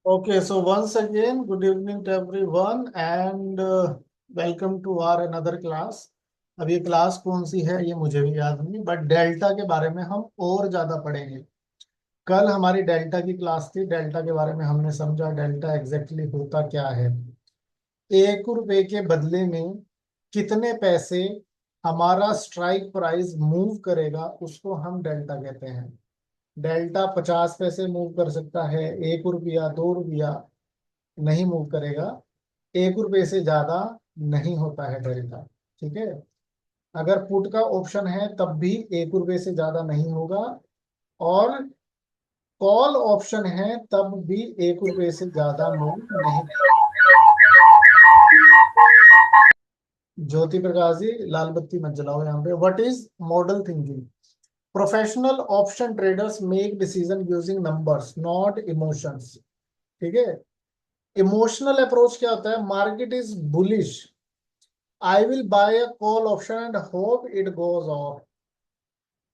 Okay, so once again, good evening to everyone and welcome to our another class. अब ये class कौन सी है ये मुझे भी याद नहीं, बट डेल्टा के बारे में हम और ज्यादा पढ़ेंगे। कल हमारी डेल्टा की क्लास थी, डेल्टा के बारे में हमने समझा डेल्टा एग्जैक्टली होता क्या है। 1 रुपए के बदले में कितने पैसे हमारा स्ट्राइक प्राइस मूव करेगा उसको हम डेल्टा कहते हैं। डेल्टा 50 पैसे मूव कर सकता है, 1 रुपया 2 रुपया नहीं मूव करेगा। 1 रुपए से ज्यादा नहीं होता है डेल्टा। ठीक है। अगर पुट का ऑप्शन है तब भी 1 रुपए से ज्यादा नहीं होगा, और कॉल ऑप्शन है तब भी 1 रुपए से ज्यादा मूव नहीं। ज्योति प्रकाश जी, लाल बत्ती मत जलाओ यहाँ पे। What is model thinking? Professional option traders make decision using numbers not emotions. ठीक है। इमोशनल अप्रोच क्या होता है? Market is bullish, I will buy a call option and hope it goes off.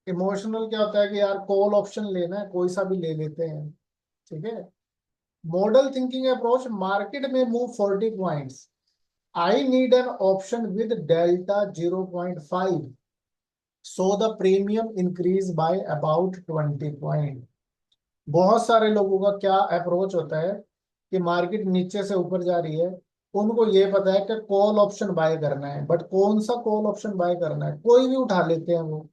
Emotional क्या होता है कि यार कॉल ऑप्शन लेना है, कोई सा भी ले लेते हैं। ठीक है। मॉडल थिंकिंग अप्रोच, मार्केट में move 40 points, I need an option with delta 0.5 so the premium increase by about 20 point. बहुत सारे लोगों का क्या अप्रोच होता है कि मार्केट नीचे से ऊपर जा रही है, उनको ये पता है कि कॉल ऑप्शन बाय करना है, बट कौन सा कॉल ऑप्शन बाय करना है, कोई भी उठा लेते हैं वो।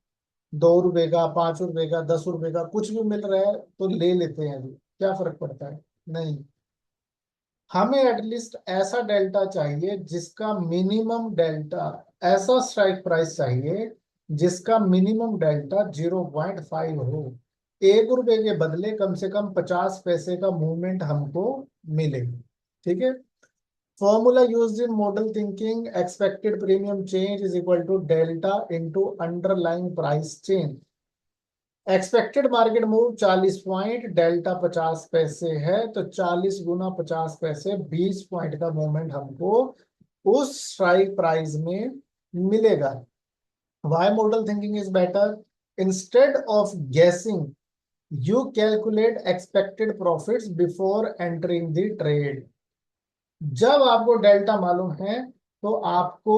2 रुपए का, 5 रुपए का, 10 रुपए का, कुछ भी मिल रहा है तो ले लेते हैं अभी, क्या फर्क पड़ता है? नहीं। हमें एटलीस्ट ऐसा डेल्टा चाहिए जिसका मिनिमम डेल्टा, ऐसा स्ट्राइक प्राइस चाहिए जिसका मिनिमम डेल्टा 0.5 हो। 1 रुपए के बदले कम से कम 50 पैसे का मूवमेंट हमको मिले। ठीक है। Formula used in model thinking, expected premium change is equal to delta into underlying price change. Expected market move 40 point, delta 50 पैसे है, तो 40 गुना 50 पैसे 20 पॉइंट का मूवमेंट हमको उस स्ट्राइक प्राइस में मिलेगा। Why model thinking is better? Instead of guessing you calculate expected profits before entering the trade. जब आपको डेल्टा मालूम है तो आपको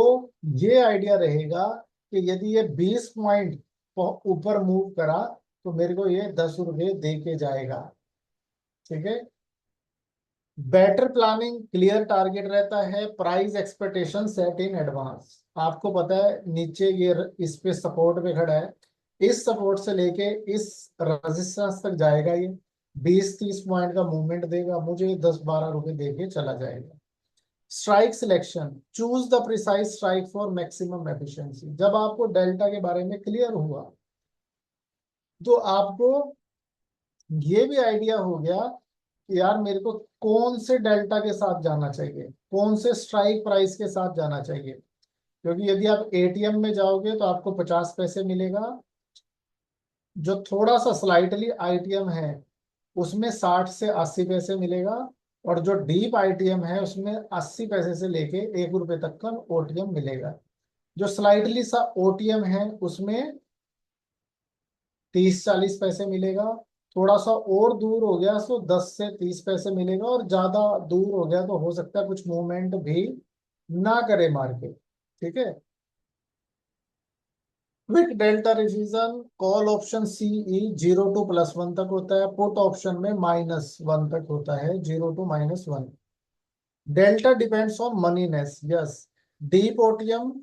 ये आइडिया रहेगा कि यदि ये 20 पॉइंट ऊपर मूव करा तो मेरे को ये 10 रुपये दे के जाएगा। ठीक है। बेटर प्लानिंग, क्लियर टारगेट रहता है, price expectation set in advance. आपको पता है नीचे ये इस पे सपोर्ट पे खड़ा है, इस सपोर्ट से लेके इस रेजिस्टेंस तक जाएगा, ये 20-30 पॉइंट का मूवमेंट देगा, मुझे 10-12 रुपए दे के चला जाएगा। Strike selection, choose the precise strike for maximum efficiency. जब आपको डेल्टा के बारे में क्लियर हुआ तो आपको ये भी आइडिया हो गया कि यार मेरे को कौन से डेल्टा के साथ जाना चाहिए, कौन से स्ट्राइक प्राइस के साथ जाना चाहिए। क्योंकि यदि आप एटीएम में जाओगे तो आपको 50 पैसे मिलेगा, जो थोड़ा सा स्लाइटली आईटीएम है उसमें 60 से 80 पैसे मिलेगा, और जो डीप आईटीएम है उसमें 80 पैसे से लेके 1 रुपए तक का ओटीएम मिलेगा। जो स्लाइटली सा ओटीएम है उसमें 30-40 पैसे मिलेगा। थोड़ा सा और दूर हो गया तो 10 से 30 पैसे मिलेगा, और ज्यादा दूर हो गया तो हो सकता है कुछ मूवमेंट भी ना करे मार्केट। ठीक है। Quick delta revision, call option CE 0 to +1 तक होता है, पुट ऑप्शन में -1 तक होता है, 0 to -1। Delta depends on moneyness, yes. Deep OTM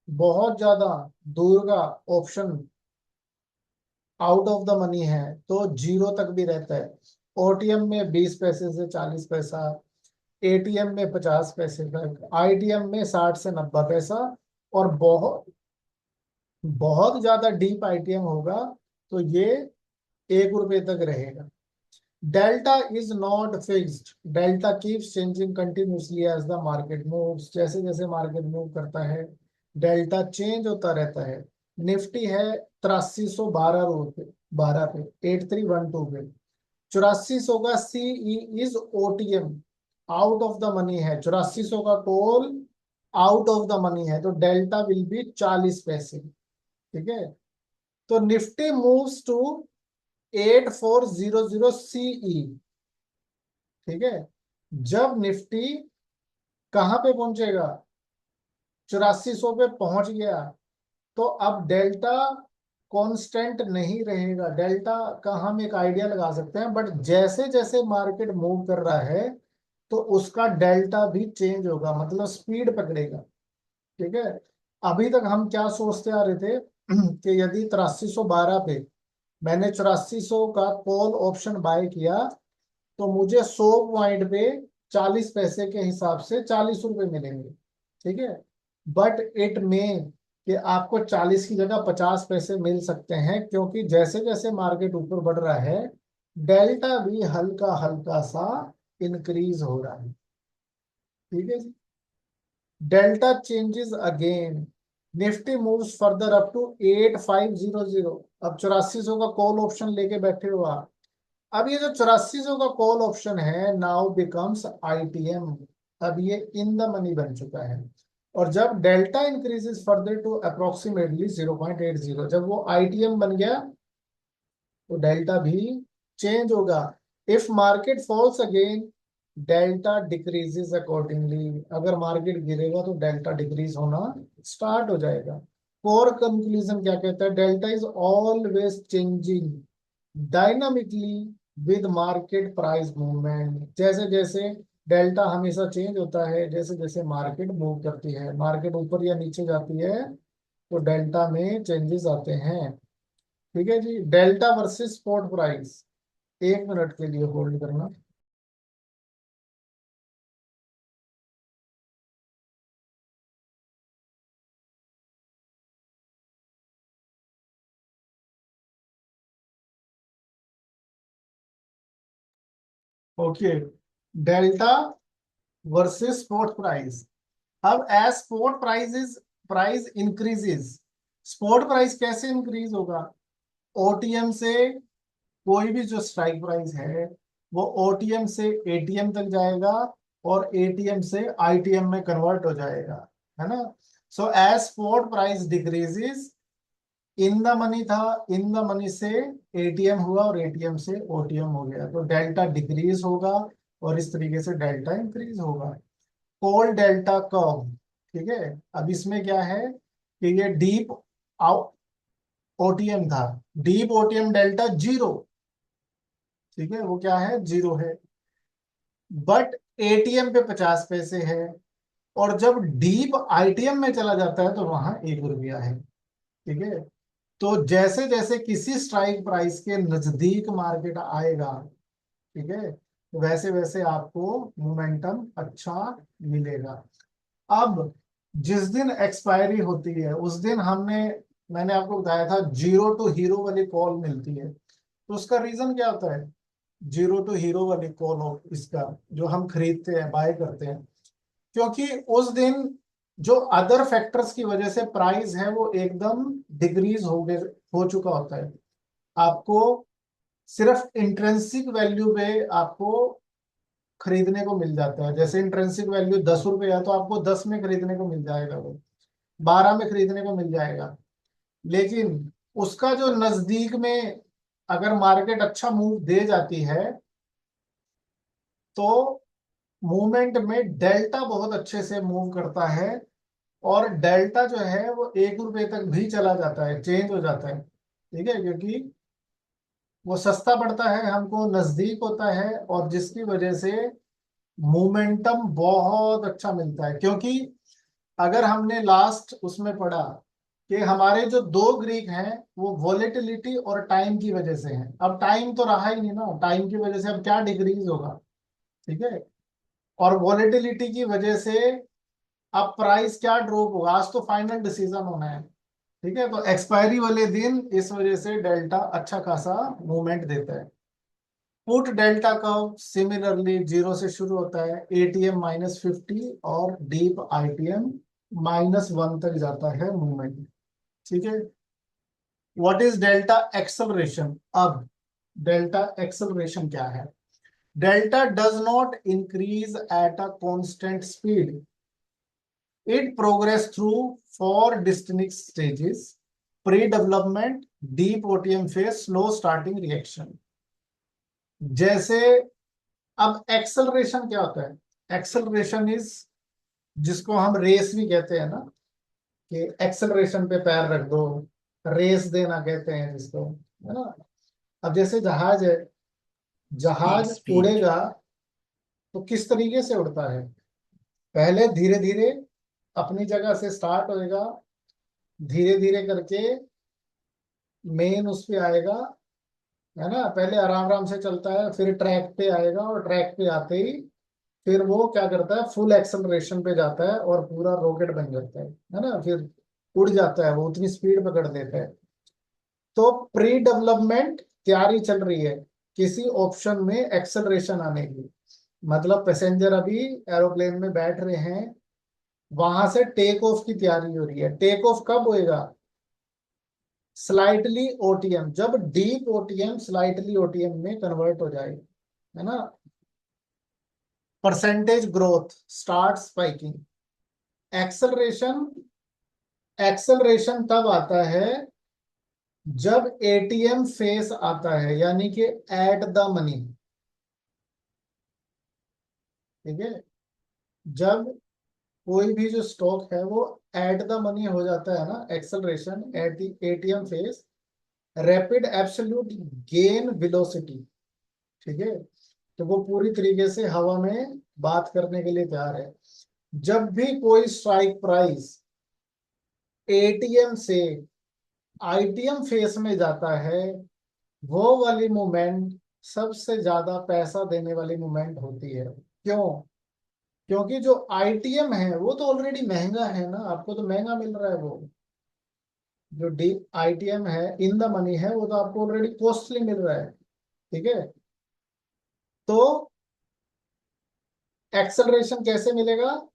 बहुत ज्यादा दूर का option, out of the money है तो 0 तक भी रहता है। ओटीएम में 20 पैसे से 40 पैसा, एटीएम में 50 पैसे तक, आईटीएम में 60 से 90 पैसा, और बहुत बहुत ज्यादा डीप आईटीएम होगा तो ये 1 रुपए तक रहेगा। Delta is not fixed, delta keeps changing continuously as the market moves. जैसे जैसे मार्केट मूव करता है डेल्टा चेंज होता रहता है। निफ्टी है 8312 रुपये 12 पे, 8312 पे। 8400 का CE is OTM, out of the money है। 8400 का call out of the money है, तो डेल्टा विल बी 40 पैसे। ठीक है। तो निफ्टी मूव्स टू 8400 सीई, ठीक है, जब निफ्टी कहां पे पहुंचेगा, 8400 पे पहुंच गया, तो अब डेल्टा कांस्टेंट नहीं रहेगा। डेल्टा का हम एक आइडिया लगा सकते हैं, बट जैसे जैसे मार्केट मूव कर रहा है तो उसका डेल्टा भी चेंज होगा, मतलब स्पीड पकड़ेगा। ठीक है, अभी तक हम क्या सोचते आ रहे थे कि यदि 8312 पे मैंने 8400 का कॉल ऑप्शन बाय किया तो मुझे 100 पॉइंट पे 40 पैसे के हिसाब से 40 रुपए मिलेंगे। ठीक है, बट इट में कि आपको 40 की जगह 50 पैसे मिल सकते हैं, क्योंकि जैसे जैसे मार्केट ऊपर बढ़ रहा है डेल्टा भी हल्का हल्का सा इंक्रीज हो रहा है। ठीक है जी, delta changes again, Nifty moves further up to 8500। अब 8400 का कॉल ऑप्शन लेके बैठे हो आप। अब ये जो 8400 का कॉल ऑप्शन है नाउ बिकम्स आईटीएम, अब ये इन द मनी बन चुका है। और जब delta increases further to approximately 0.80, जब वो आईटीएम बन गया तो डेल्टा भी चेंज होगा। If market falls again delta decreases accordingly, अगर मार्केट गिरेगा तो डेल्टा डिक्रीज होना स्टार्ट हो जाएगा। कोर कंक्लूजन क्या कहता है, delta is always changing dynamically with market price movement. जैसे जैसे डेल्टा हमेशा चेंज होता है, जैसे जैसे मार्केट मूव करती है, मार्केट ऊपर या नीचे जाती है तो डेल्टा में चेंजेस आते हैं। ठीक है जी, delta versus spot price, 1 minute के लिए होल्ड करना। Okay, delta versus spot price. अब as spot price increases, spot price कैसे इंक्रीज होगा, ओटीएम से कोई भी जो स्ट्राइक प्राइस है वो ओटीएम से एटीएम तक जाएगा और एटीएम से आईटीएम में कन्वर्ट हो जाएगा, है ना। So as spot price decreases, in the money था, इन द मनी से एटीएम हुआ और एटीएम से ओटीएम हो गया, तो डेल्टा डिक्रीज होगा और इस तरीके से डेल्टा इंक्रीज होगा। Call delta curve. ठीक है, अब इसमें क्या है कि ये डीप ओटीएम था, डीप ओटीएम डेल्टा जीरो। ठीक है, वो क्या है, जीरो है, बट एटीएम पे 50 पैसे है, और जब डीप आईटीएम में चला जाता है तो वहां 1 रुपया है। ठीक है, तो जैसे जैसे किसी स्ट्राइक प्राइस के नजदीक मार्केट आएगा, ठीक है, वैसे वैसे आपको मोमेंटम अच्छा मिलेगा। अब जिस दिन एक्सपायरी होती है उस दिन मैंने आपको बताया था जीरो टू हीरो वाली कॉल मिलती है, तो उसका रीजन क्या होता है, जीरो टू हीरो वाली कॉल ऑफ इसका जो हम खरीदते हैं बाय करते हैं, क्योंकि उस दिन जो अदर फैक्टर्स की वजह से प्राइस है वो एकदम डिक्रीज हो चुका होता है। आपको सिर्फ इंट्रेंसिक वैल्यू पे आपको खरीदने को मिल जाता है, जैसे इंट्रेंसिक वैल्यू 10 रुपये है तो आपको 10 में खरीदने को मिल जाएगा, वो 12 में खरीदने को मिल जाएगा। लेकिन उसका जो नजदीक में अगर मार्केट अच्छा मूव दे जाती है तो मूवमेंट में डेल्टा बहुत अच्छे से मूव करता है, और डेल्टा जो है वो 1 रुपए तक भी चला जाता है, चेंज हो जाता है। ठीक है, क्योंकि वो सस्ता पड़ता है, हमको नजदीक होता है, और जिसकी वजह से मोमेंटम बहुत अच्छा मिलता है। क्योंकि अगर हमने लास्ट उसमें पढ़ा कि हमारे जो दो ग्रीक हैं वो वॉलेटिलिटी और टाइम की वजह से हैं, अब टाइम तो रहा ही नहीं ना, टाइम की वजह से अब क्या डिक्रीज होगा। ठीक है, और वॉलेटिलिटी की वजह से अब प्राइस क्या ड्रॉप होगा, आज तो फाइनल डिसीजन होना है। ठीक है, तो एक्सपायरी वाले दिन इस वजह से डेल्टा अच्छा खासा मूवमेंट देता है। Put delta curve similarly zero से शुरू होता है, एटीएम -50 और डीप आईटीएम -1 तक जाता है मूवमेंट। ठीक है, व्हाट इज डेल्टा एक्सेलरेशन। अब डेल्टा एक्सेलरेशन क्या है, delta does not increase at a constant speed, it progress through four distinct stages: pre-development, deep OTM phase, slow starting reaction। जैसे अब एक्सेलरेशन क्या होता है? एक्सेलरेशन इज, जिसको हम रेस भी कहते हैं ना, कि एक्सेलरेशन पे पैर रख दो, रेस देना कहते हैं जिसको, है ना। अब जैसे जहाज है, जहाज स्पीड। उड़ेगा तो किस तरीके से उड़ता है? पहले धीरे धीरे अपनी जगह से स्टार्ट होएगा, धीरे धीरे करके मेन उस पे आएगा, है ना। पहले आराम आराम से चलता है, फिर ट्रैक पे आएगा, और ट्रैक पे आते ही फिर वो क्या करता है, फुल एक्सेलरेशन पे जाता है और पूरा रॉकेट बन जाता है ना। फिर उड़ जाता है, वो उतनी स्पीड पकड़ लेता है। तो प्री डेवलपमेंट तैयारी चल रही है किसी ऑप्शन में एक्सेलरेशन आने की। मतलब पैसेंजर अभी एरोप्लेन में बैठ रहे हैं, वहां से टेक ऑफ की तैयारी हो रही है। टेक ऑफ कब होएगा? स्लाइटली ओटीएम, जब डीप ओटीएम स्लाइटली ओटीएम में कन्वर्ट हो जाए, है ना। Percentage growth start spiking. Acceleration, acceleration तब आता है जब एटीएम फेस आता है, यानी कि एट द मनी। ठीक है, जब कोई भी जो स्टॉक है वो एट द मनी हो जाता है ना, acceleration at the ATM face, rapid absolute gain velocity. ठीक है, तो वो पूरी तरीके से हवा में बात करने के लिए तैयार है। जब भी कोई स्ट्राइक प्राइस एटीएम से आईटीएम फेस में जाता है, वो वाली मूवमेंट सबसे ज्यादा पैसा देने वाली मूवमेंट होती है। क्यों? क्योंकि जो आईटीएम है वो तो ऑलरेडी महंगा है ना, आपको तो महंगा मिल रहा है वो। जो डी आईटीएम है, इन द मनी है, वो तो आपको ऑलरेडी कॉस्टली मिल रहा है। ठीक है, तो एक्सेलरेशन कैसे मिलेगा?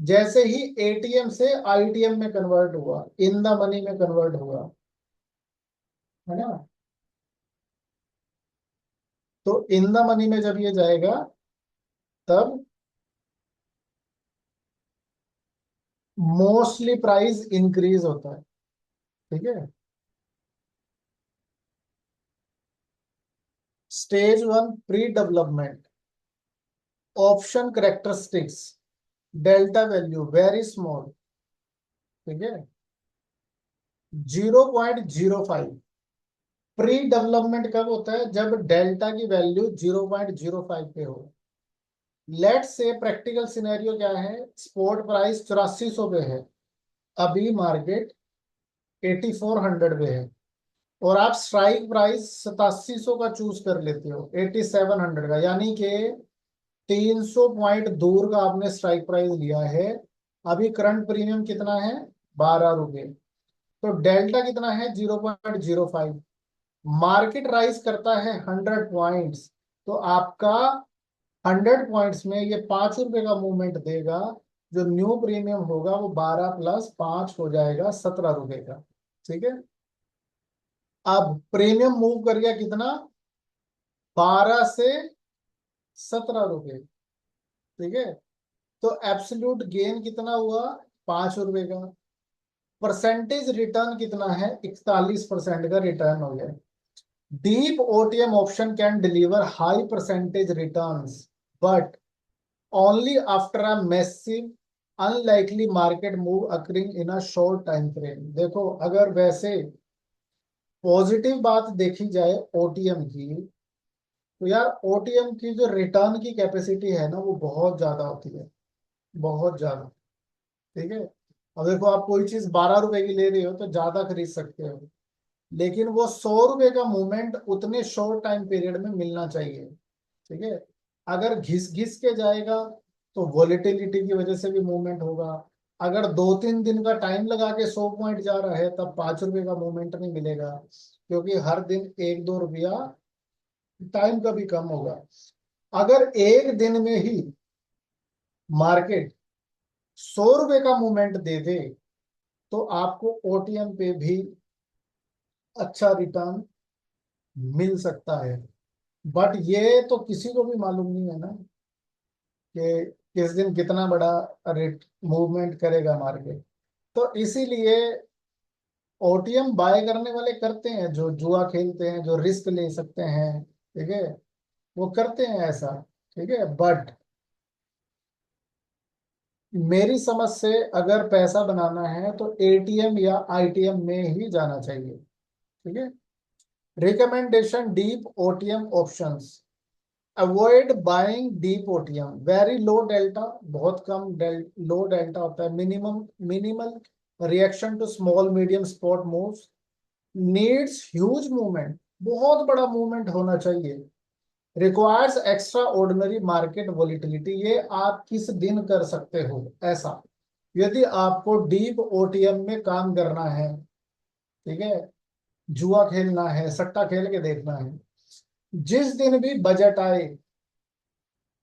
जैसे ही एटीएम से आईटीएम में कन्वर्ट हुआ, इन द मनी में कन्वर्ट हुआ, है ना। तो इन द मनी में जब ये जाएगा, तब मोस्टली प्राइस इंक्रीज होता है। ठीक है, stage one pre development, option characteristics, delta value very small. ठीक है, 0.05। प्री डेवलपमेंट कब होता है? जब डेल्टा की वैल्यू 0.05 पे हो। लेट से प्रैक्टिकल सिनेरियो क्या है, स्पॉट प्राइस 8400 पे है, अभी मार्केट 8400 पे है, और आप स्ट्राइक प्राइस 8700 का चूज कर लेते हो, 8700 का, यानी कि 300 पॉइंट दूर का आपने स्ट्राइक प्राइस लिया है। अभी करंट प्रीमियम कितना है? 12 रुपए। तो डेल्टा कितना है? 0.05। मार्केट राइज करता है 100 पॉइंट्स, तो आपका 100 पॉइंट्स में ये 5 रुपए का मूवमेंट देगा। जो न्यू प्रीमियम होगा वो 12 + 5 हो जाएगा 17 रुपए का। ठीक है, अब प्रीमियम मूव कर गया कितना? 12 से 17 रुपए। ठीक है, तो एब्सोल्यूट गेन कितना हुआ? 5 रुपए का। परसेंटेज रिटर्न कितना है? 41% का रिटर्न हो गया। Deep OTM option can deliver high percentage returns, but only after a massive unlikely market move occurring in a short time frame. देखो, अगर वैसे पॉजिटिव बात देखी जाए ओटीएम की, तो यार ओटीएम की जो रिटर्न की कैपेसिटी है ना, वो बहुत ज्यादा होती है, बहुत ज्यादा। ठीक है, अब देखो, आप कोई चीज 12 रुपए की ले रहे हो तो ज्यादा खरीद सकते हो, लेकिन वो 100 रुपए का मूवमेंट उतने शॉर्ट टाइम पीरियड में मिलना चाहिए। ठीक है, अगर घिस घिस के जाएगा तो वॉलेटिलिटी की वजह से भी मूवमेंट होगा। अगर 2-3 दिन का टाइम लगा के 100 पॉइंट जा रहा है, तब 5 रुपए का मूवमेंट नहीं मिलेगा, क्योंकि हर दिन 1-2 रुपया टाइम का भी कम होगा। अगर एक दिन में ही मार्केट 100 रुपए का मूवमेंट दे दे, तो आपको ओटीएम पे भी अच्छा रिटर्न मिल सकता है। बट ये तो किसी को भी मालूम नहीं है ना, कि किस दिन कितना बड़ा रेट मूवमेंट करेगा मार्केट। तो इसीलिए ओटीएम बाय करने वाले करते हैं जो जुआ खेलते हैं, जो रिस्क ले सकते हैं। ठीक है, वो करते हैं ऐसा, ठीक है। बट मेरी समझ से अगर पैसा बनाना है तो एटीएम या आईटीएम में ही जाना चाहिए, ठीक है। Recommendation deep OTM options, avoid buying deep OTM, very low delta, बहुत कम लो डेल्टा होता है, minimal reaction to small medium spot moves, needs huge movement, बहुत बड़ा मूवमेंट होना चाहिए, requires extraordinary market volatility, ये आप किस दिन कर सकते हो ऐसा, यदि आपको डीप ओटीएम में काम करना है, ठीक है, जुआ खेलना है, सट्टा खेल के देखना है, जिस दिन भी बजट आए,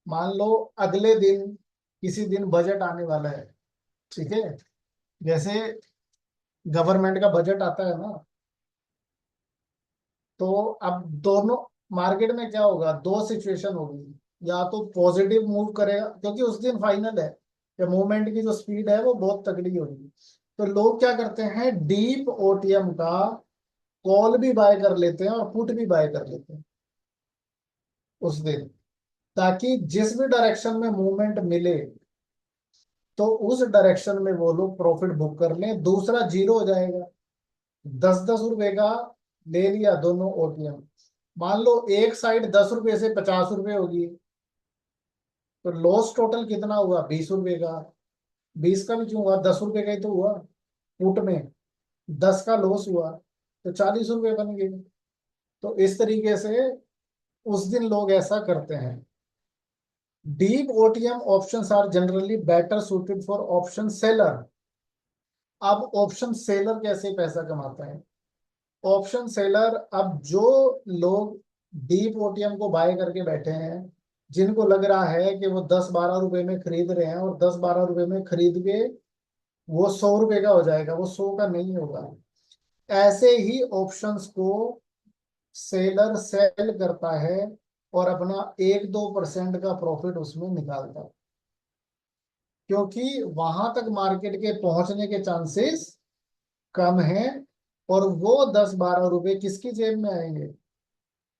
मान लो अगले दिन किसी दिन बजट आने वाला है, ठीक है, जैसे गवर्नमेंट का बजट आता है ना, तो अब दोनों मार्केट में क्या होगा, दो सिचुएशन होगी, या तो पॉजिटिव मूव करेगा क्योंकि उस दिन फाइनल है, या मूवमेंट की जो स्पीड है वो बहुत तगड़ी होगी, तो लोग क्या करते हैं, डीप ओटीएम का कॉल भी बाय कर लेते हैं और पुट भी बाय कर लेते हैं उस दिन, ताकि जिस भी डायरेक्शन में मूवमेंट मिले तो उस डायरेक्शन में वो लोग प्रॉफिट बुक कर लें, दूसरा जीरो हो जाएगा। 10-10 रुपए का ले लिया दोनों ओटीएम, मान लो एक साइड 10 रुपए से 50 रुपए होगी, तो लॉस टोटल कितना हुआ, 20 रुपए का, 20 का भी क्यों हुआ, 10 रुपए का ही तो हुआ, पुट में 10 का लॉस हुआ, तो 40 रुपए बन गए। तो इस तरीके से उस दिन लोग ऐसा करते हैं। Deep OTM options are generally better suited for option seller. अब ऑप्शन सेलर कैसे पैसा कमाता है, ऑप्शन सेलर, अब जो लोग डीप ओटीएम को बाय करके बैठे हैं, जिनको लग रहा है कि वो 10-12 रुपए में खरीद रहे हैं और 10-12 रुपए में खरीद के वो 100 रुपए का हो जाएगा, वो 100 का नहीं होगा, ऐसे ही ऑप्शंस को सेलर सेल करता है और अपना 1-2% का प्रॉफिट उसमें निकालता है, क्योंकि वहां तक मार्केट के पहुंचने के चांसेस कम है, और वो 10-12 रुपए किसकी जेब में आएंगे,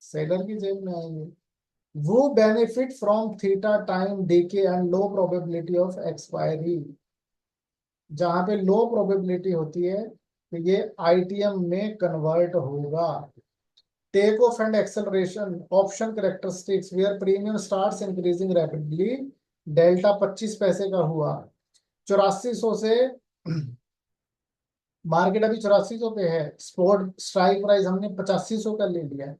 सेलर की जेब में आएंगे। वो benefit from theta time DK and low probability of expiry, जहां पे लो प्रोबेबिलिटी होती है तो ये आईटीएम में कन्वर्ट होगा। Take off and acceleration option characteristics, where premium starts increasing rapidly, delta 25 पैसे का हुआ, 8400 से मार्केट अभी 8400 पे है, स्पॉट स्ट्राइक प्राइस हमने 8500 का ले लिया है,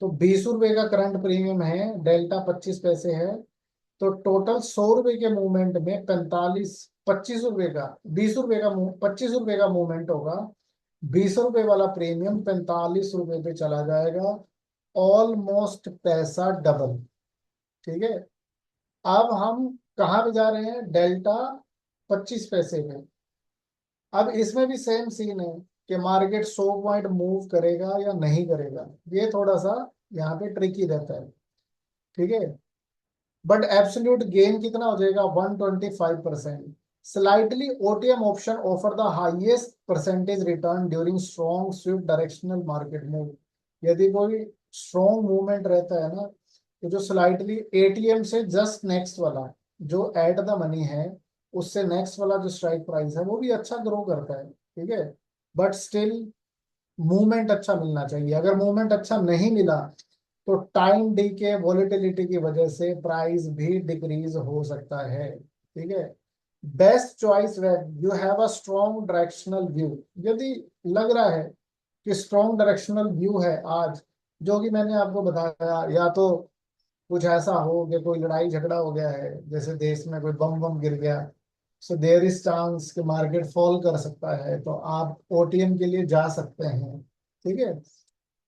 तो 20 रुपए का करंट प्रीमियम है, डेल्टा 25 पैसे है, तो टोटल 100 रुपए के मूवमेंट में 25 रुपए का, 20 रुपए का 25 रुपए का मूवमेंट होगा, 20 रुपए वाला प्रीमियम 45 रुपए पे चला जाएगा, ऑलमोस्ट पैसा डबल, ठीक है। अब हम कहाँ पे जा रहे हैं, डेल्टा 25 पैसे में। अब इसमें भी सेम सीन है कि मार्केट 100 पॉइंट मूव करेगा या नहीं करेगा, ये थोड़ा सा यहाँ पे ट्रिकी रहता है, ठीक है। बट एब्सोल्यूट गेन कितना हो जाएगा, 125%। Slightly OTM option offer the highest percentage return during strong Swift directional market move, यदि कोई स्ट्रॉन्ग मूवमेंट रहता है ना, तो जो स्लाइटली एटीएम से जस्ट नेक्स्ट वाला जो एट द मनी है, उससे नेक्स्ट वाला जो स्ट्राइक प्राइस है वो भी अच्छा ग्रो करता है, ठीक है। बट स्टिल मूवमेंट अच्छा मिलना चाहिए, अगर मूवमेंट अच्छा नहीं मिला तो टाइम डी के वॉलेटिलिटी की वजह से प्राइस भी डिक्रीज हो सकता है, ठीक है। Best choice when you have a strong directional view, यदि लग रहा है कि स्ट्रॉन्ग डायरेक्शनल व्यू है आज, जो कि मैंने आपको बताया, या तो कुछ ऐसा हो कि कोई लड़ाई झगड़ा हो गया है, जैसे देश में कोई बम बम गिर गया, सो देयर इज चांस कि मार्केट फॉल कर सकता है, तो आप ओटीएम के लिए जा सकते हैं, ठीक है।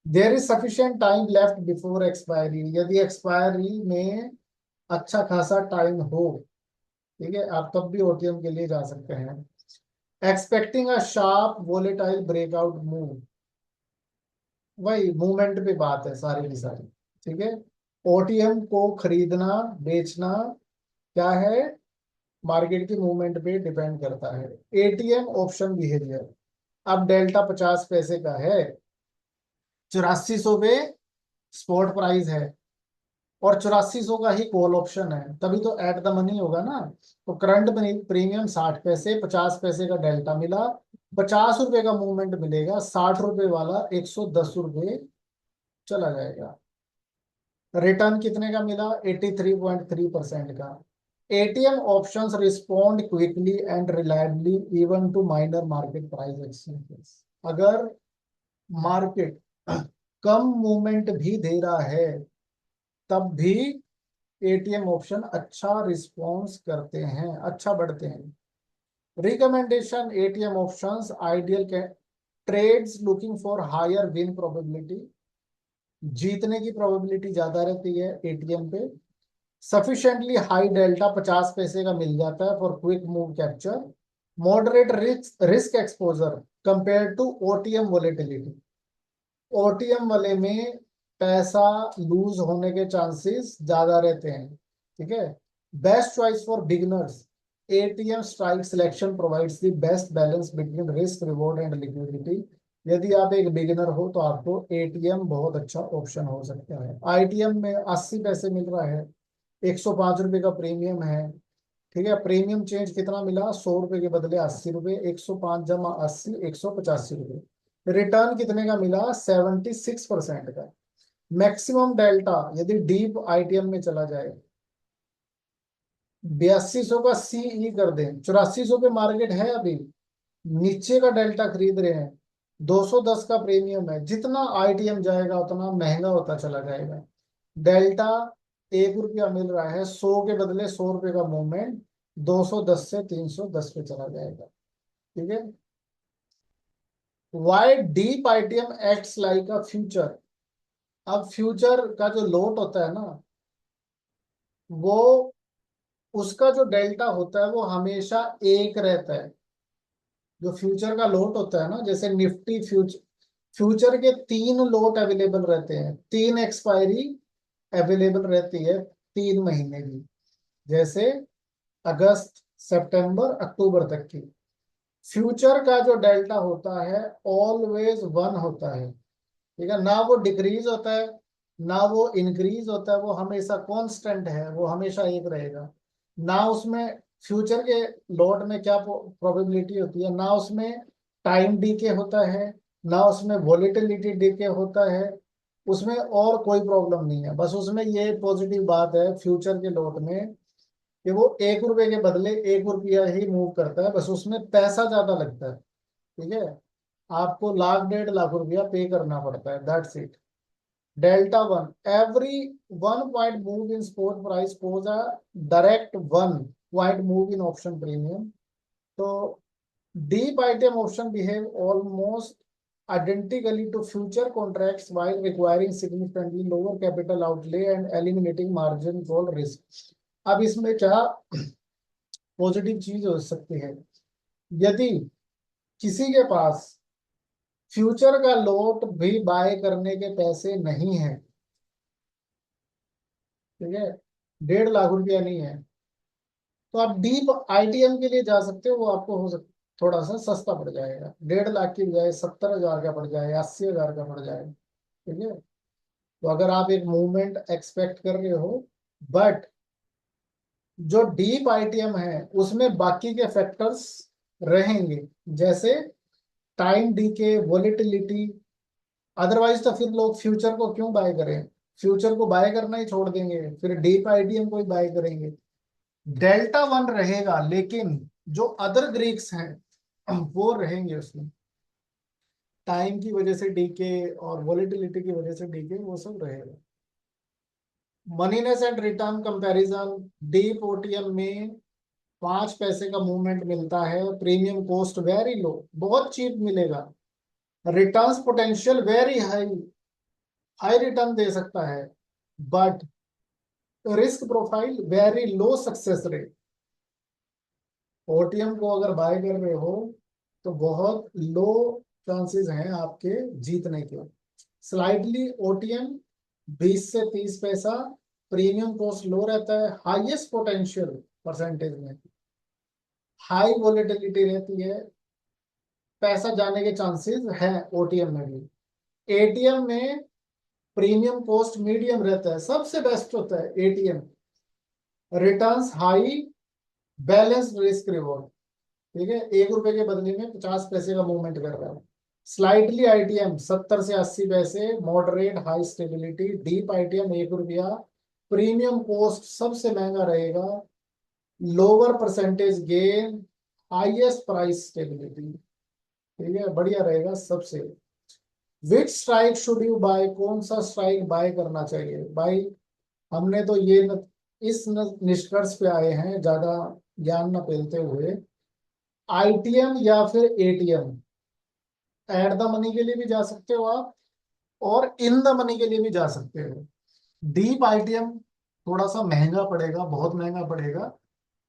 There is sufficient time left before expiry, यदि एक्सपायरी में अच्छा खासा टाइम हो, ठीक है, आप तब भी ओटीएम के लिए जा सकते हैं। Expecting a sharp volatile breakout move, वही मूवमेंट पे बात है सारी की सारी, ठीक है। ओटीएम को खरीदना बेचना क्या है, मार्केट की मूवमेंट पे डिपेंड करता है। एटीएम ऑप्शन बिहेवियर, अब डेल्टा 50 पैसे का है, 8400 पे स्पॉट प्राइस है, और 8400 का ही कॉल ऑप्शन है, तभी तो एट द मनी होगा ना। तो करंट प्रीमियम 60 पैसे, 50 पैसे का डेल्टा मिला, 50 रुपए का मूवमेंट मिलेगा, 60 रुपए वाला 110 रुपए चला जाएगा। रिटर्न कितने का मिला? 83.3% का। ATM options respond quickly and reliably even to minor market price exchanges. अगर मार्केट कम मूवमेंट भी दे रहा है तब भी एटीएम ऑप्शन अच्छा रिस्पॉन्स करते हैं, अच्छा बढ़ते हैं। रिकमेंडेशन एटीएम ऑप्शंस आइडियल के trades looking for higher win probability, जीतने की प्रोबेबिलिटी ज्यादा रहती है एटीएम पे। सफिशिएंटली हाई डेल्टा 50 पैसे का मिल जाता है for quick move capture. Moderate risk exposure compare to OTM volatility, OTM वाले में पैसा लूज होने के चांसेस ज्यादा रहते हैं, ठीक है। Best choice for beginners, ATM strike selection provides the best balance between risk reward and liquidity. यदि आप एक बिगिनर हो तो आपको एटीएम बहुत अच्छा ऑप्शन हो सकता है। आईटीएम में 80 पैसे मिल रहा है, 105 रुपए का प्रीमियम है, ठीक है। प्रीमियम चेंज कितना मिला? 100 रुपए के बदले 80 रुपए, 105 जमा 80, 185 रुपए। रिटर्न कितने का मिला? 76% का। मैक्सिमम डेल्टा यदि डीप आईटीएम में चला जाए, 8200 का सीई कर दें, 8400 पे मार्केट है अभी, नीचे का डेल्टा खरीद रहे हैं, 210 का प्रीमियम है, जितना आईटीएम जाएगा उतना महंगा होता चला जाएगा। डेल्टा 1 रुपया मिल रहा है, 100 के बदले 100 रुपए का मूवमेंट, 210 से 310 पे चला जाएगा, ठीक है। Why deep ITM acts like a future. अब फ्यूचर का जो लोट होता है ना, वो उसका जो डेल्टा होता है वो हमेशा एक रहता है। जो फ्यूचर का लोट होता है ना, जैसे निफ्टी फ्यूचर, फ्यूचर के 3 लोट अवेलेबल रहते हैं, 3 एक्सपायरी अवेलेबल रहती है 3 महीने की, जैसे अगस्त, सितंबर, अक्टूबर तक की। फ्यूचर का जो डेल्टा होता है ऑलवेज 1 होता है, ठीक है। ना वो डिक्रीज होता है ना वो इंक्रीज होता है, वो हमेशा कांस्टेंट है, वो हमेशा एक रहेगा। ना उसमें फ्यूचर के लॉट में क्या प्रोबेबिलिटी होती है, ना उसमें टाइम डीके होता है, ना उसमें वॉलेटिलिटी डीके होता है, उसमें और कोई प्रॉब्लम नहीं है। बस उसमें ये पॉजिटिव बात है फ्यूचर के लॉट में कि वो 1 रुपए के बदले 1 रुपया ही मूव करता है, बस उसमें पैसा ज्यादा लगता है, ठीक है। आपको लाख 1.5 लाख रुपया पे करना पड़ता है, that's it. Delta one, every 1 point move in spot price poses a direct 1 point move in option premium. तो deep item option behave almost identically to future contracts while requiring significantly lower capital outlay and eliminating margin call risk। अब इसमें क्या positive चीज हो सकती है? यदि किसी के पास फ्यूचर का लॉट भी बाय करने के पैसे नहीं है, ठीक है, 1.5 लाख रुपया नहीं है, तो आप डीप आईटीएम के लिए जा सकते हो, वो आपको हो सकता थोड़ा सा सस्ता पड़ जाएगा, 1.5 लाख की बजाय 70,000 का पड़ जाए, 80,000 का पड़ जाए, ठीक है। तो अगर आप एक मूवमेंट एक्सपेक्ट कर रहे हो, बट जो डीप आईटीएम है उसमें बाकी के फैक्टर्स रहेंगे, जैसे टाइम डीके, वोलेटिलिटी। अदरवाइज तो फिर लोग फ्यूचर को क्यों बाय करें? फ्यूचर को बाय करना ही छोड़ देंगे, फिर डीप आईटीएम को ही बाय करेंगे। डेल्टा 1 रहेगा, लेकिन जो अदर ग्रीक्स हैं वो रहेंगे उसमें, टाइम की वजह से डीके और वॉलेटिलिटी की वजह से डीके, वो सब रहेगा। Moneyness and return comparison, deep OTM में 5 पैसे का मूवमेंट मिलता है, प्रीमियम कॉस्ट वेरी लो, बहुत चीप मिलेगा। Returns potential very high, high return दे सकता है, but risk profile very low success rate. OTM को अगर बाय कर रहे हो तो बहुत लो चांसेस हैं आपके जीतने के। स्लाइडली ओटीएम 20 से 30 पैसा, प्रीमियम कॉस्ट लो रहता है, हाईएस्ट पोटेंशियल परसेंटेज में, हाई वोलेटिलिटी रहती है, पैसा जाने के चांसेस हैं ओटीएम में भी। एटीएम में प्रीमियम कॉस्ट मीडियम रहता है, सबसे बेस्ट होता है ATM. Returns high, balance risk reward. ठीक है, 1 रुपए के बदले में 50 पैसे का मूवमेंट कर रहा है। स्लाइटली आईटीएम 70 से 80 पैसे, moderate high stability. Deep ITM 1 रुपया। प्रीमियम कॉस्ट सबसे महंगा रहेगा, lower percentage gain, highest price stability. ठीक है, बढ़िया रहेगा सबसे। Which strike should you buy, कौन सा स्ट्राइक बाय करना चाहिए भाई? हमने तो निष्कर्ष पे आए हैं, ज्यादा ज्ञान न फैलते हुए। आईटीएम या फिर एटीएम, एट द मनी के लिए भी जा सकते हो आप, और इन द मनी के लिए भी जा सकते हो। डीप आईटीएम थोड़ा सा महंगा पड़ेगा, बहुत महंगा पड़ेगा,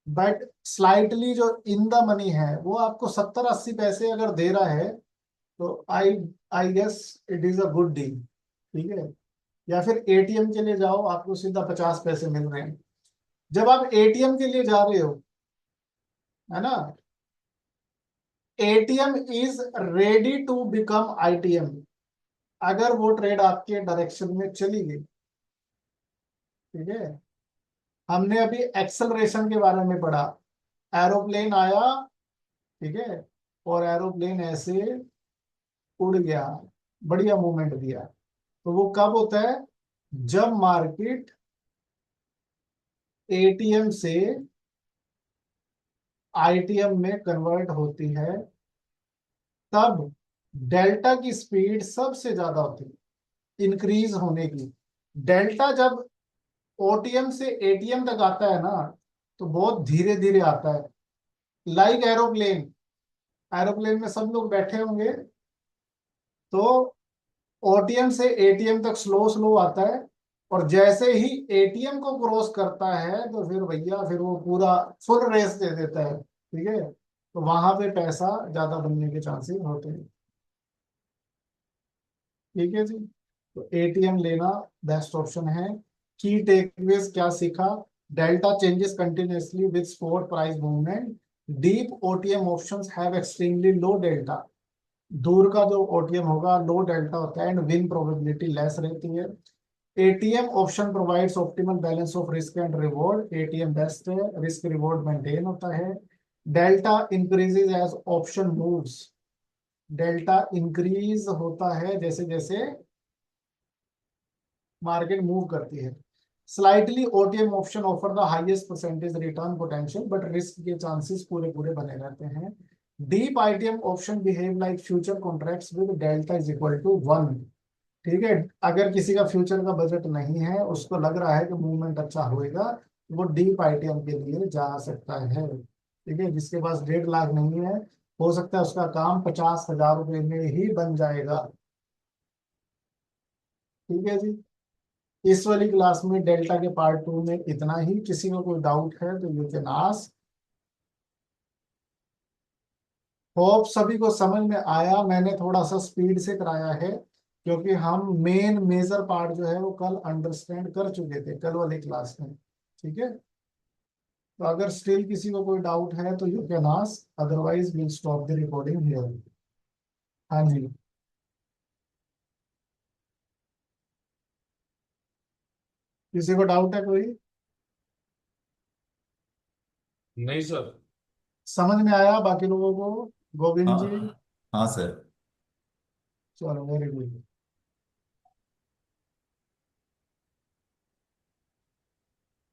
बट स्लाइटली जो इन द मनी है वो आपको 70-80 पैसे अगर दे रहा है, तो I I guess it is a good deal. ठीक है, या फिर एटीएम के लिए जाओ, आपको सीधा 50 पैसे मिल रहे हैं। जब आप एटीएम के लिए जा रहे हो, है ना, ATM is ready to become ITM, अगर वो ट्रेड आपके डायरेक्शन में चली गई। ठीक है, हमने अभी एक्सेलरेशन के बारे में पढ़ा। एरोप्लेन आया, ठीक है, और एरोप्लेन ऐसे उड़ गया, बढ़िया मूवमेंट दिया। तो वो कब होता है? जब मार्केट एटीएम से आईटीएम में कन्वर्ट होती है, तब डेल्टा की स्पीड सबसे ज्यादा होती है इंक्रीज होने की। डेल्टा जब ओटीएम से एटीएम तक आता है ना, तो बहुत धीरे धीरे आता है, लाइक एरोप्लेन। एरोप्लेन में सब लोग बैठे होंगे, तो ओटीएम से एटीएम तक स्लो स्लो आता है, और जैसे ही एटीएम को क्रॉस करता है, तो फिर भैया फिर वो पूरा फुल रेस दे देता है। ठीक है, तो वहां पे पैसा ज्यादा बनने के चांसेस होते हैं। ठीक है जी, तो एटीएम लेना बेस्ट ऑप्शन है। की टेकअवेज क्या सीखा? Delta changes continuously with spot price movement. Deep OTM options have extremely low delta. दूर का जो ओटीएम होगा लो डेल्टा होता है, एंड विन प्रोबेबिलिटी लेस रहती है। ATM option provides optimal balance of risk and reward. ATM best है, risk reward maintain होता है। Delta increases as option moves. Delta increase होता है जैसे जैसे मार्केट मूव करती है। Slightly OTM option offer the highest percentage return potential, but risk के चांसेस पूरे पूरे बने रहते हैं। Deep ITM option behave like future contracts with delta is equal to 1। ठीक है, अगर किसी का फ्यूचर का बजट नहीं है, उसको लग रहा है कि मूवमेंट अच्छा होएगा, वो डीप आईटीएम के लिए जा सकता है। ठीक है, जिसके पास 1.5 लाख नहीं है, हो सकता है उसका काम 50,000 रुपये में ही बन जाएगा। ठीक है जी, इस वाली क्लास में डेल्टा के पार्ट 2 में इतना ही। किसी को कोई डाउट है तो यू कैन आस्क। होप सभी को समझ में आया। मैंने थोड़ा सा स्पीड से कराया है, क्योंकि हम मेन मेजर पार्ट जो है वो कल अंडरस्टैंड कर चुके थे कल वाली क्लास में। ठीक है, तो अगर स्टिल किसी को कोई डाउट है तो you can ask, otherwise will stop the recording here. हाँ जी, किसी को डाउट है कोई? नहीं सर। समझ में आया बाकी लोगों को? गोविंद जी, हाँ हाँ सर। चलो वेरी गुड।